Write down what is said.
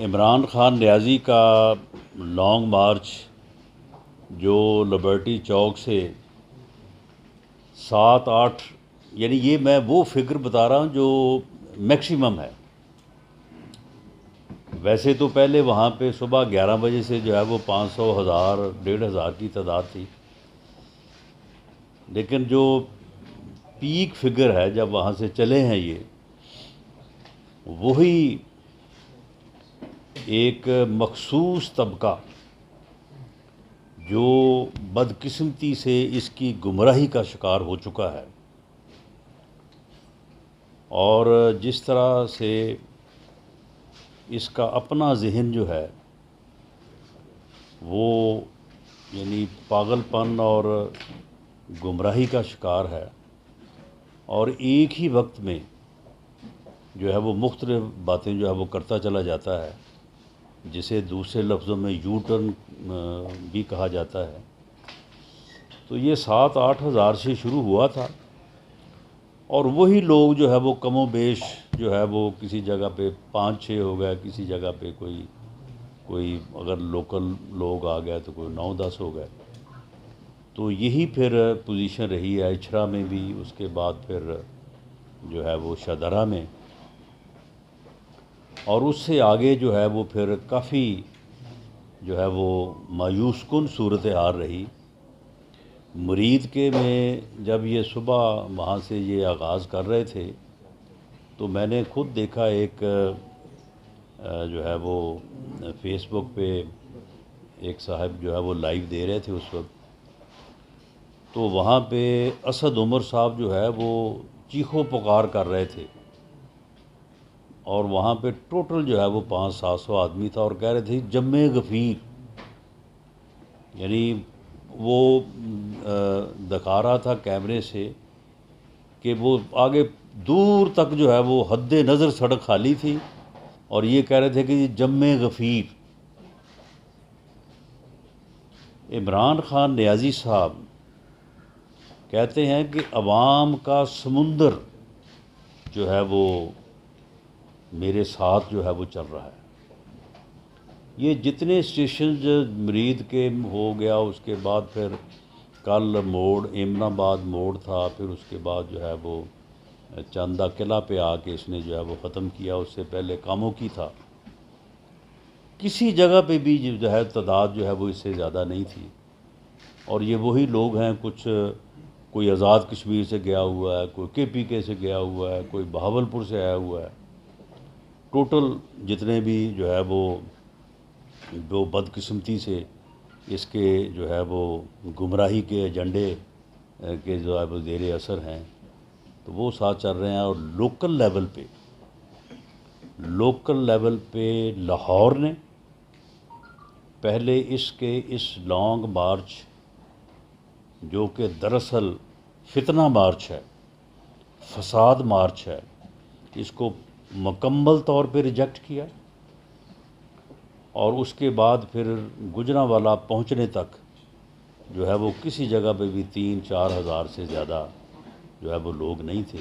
عمران خان نیازی کا long march جو Liberty چوک سے 7-8 یعنی یہ میں وہ فگر بتا رہا ہوں جو میکسیمم ہے. ویسے تو پہلے وہاں پہ صبح 11 بجے سے جو ہے وہ 500 1000 1500 کی تعداد تھی، لیکن جو پیک فگر ہے جب وہاں سے چلے ہیں یہ وہی ایک مخصوص طبقہ جو بدقسمتی سے اس کی گمراہی کا شکار ہو چکا ہے، اور جس طرح سے اس کا اپنا ذہن جو ہے وہ یعنی پاگل پن اور گمراہی کا شکار ہے، اور ایک ہی وقت میں جو ہے وہ مختلف باتیں جو ہے وہ کرتا چلا جاتا ہے، جسے دوسرے لفظوں میں یو ٹرن بھی کہا جاتا ہے. تو یہ 7-8 ہزار سے شروع ہوا تھا، اور وہی لوگ جو ہے وہ کم و بیش جو ہے وہ کسی جگہ پہ 5-6 ہو گئے، کسی جگہ پہ کوئی اگر لوکل لوگ آ گئے تو کوئی 9-10 ہو گئے. تو یہی پھر پوزیشن رہی ہے اچھرا میں بھی، اس کے بعد پھر جو ہے وہ شدرہ میں، اور اس سے آگے جو ہے وہ پھر کافی جو ہے وہ مایوس کن صورتحال رہی. مرید کے میں جب یہ صبح وہاں سے یہ آغاز کر رہے تھے تو میں نے خود دیکھا ایک جو ہے وہ فیس بک پہ ایک صاحب جو ہے وہ لائیو دے رہے تھے اس وقت، تو وہاں پہ اسد عمر صاحب جو ہے وہ چیخو پکار کر رہے تھے، اور وہاں پہ ٹوٹل جو ہے وہ 500-700 آدمی تھا، اور کہہ رہے تھے جم غفیر، یعنی وہ دکھا رہا تھا کیمرے سے کہ وہ آگے دور تک جو ہے وہ حد نظر سڑک خالی تھی، اور یہ کہہ رہے تھے کہ جم غفیر. عمران خان نیازی صاحب کہتے ہیں کہ عوام کا سمندر جو ہے وہ میرے ساتھ جو ہے وہ چل رہا ہے. یہ جتنے اسٹیشنز مرید کے ہو گیا، اس کے بعد پھر کل موڑ ایمن آباد موڑ تھا، پھر اس کے بعد جو ہے وہ چاندہ قلعہ پہ آ کے اس نے جو ہے وہ ختم کیا. اس سے پہلے کاموں کی تھا، کسی جگہ پہ بھی جو ہے تعداد جو ہے وہ اس سے زیادہ نہیں تھی. اور یہ وہی لوگ ہیں، کوئی آزاد کشمیر سے گیا ہوا ہے، کوئی KPK سے گیا ہوا ہے، کوئی بہاولپور سے آیا ہوا ہے. ٹوٹل جتنے بھی جو ہے وہ بدقسمتی سے اس کے جو ہے وہ گمراہی کے ایجنڈے کے جو ہے وہ زیر اثر ہیں، تو وہ ساتھ چل رہے ہیں. اور لوکل لیول پہ لاہور نے پہلے اس لانگ مارچ جو کہ دراصل فتنہ مارچ ہے، فساد مارچ ہے، اس کو مکمل طور پہ ریجیکٹ کیا، اور اس کے بعد پھر گجرانوالہ پہنچنے تک جو ہے وہ کسی جگہ پہ بھی 3-4 ہزار سے زیادہ جو ہے وہ لوگ نہیں تھے.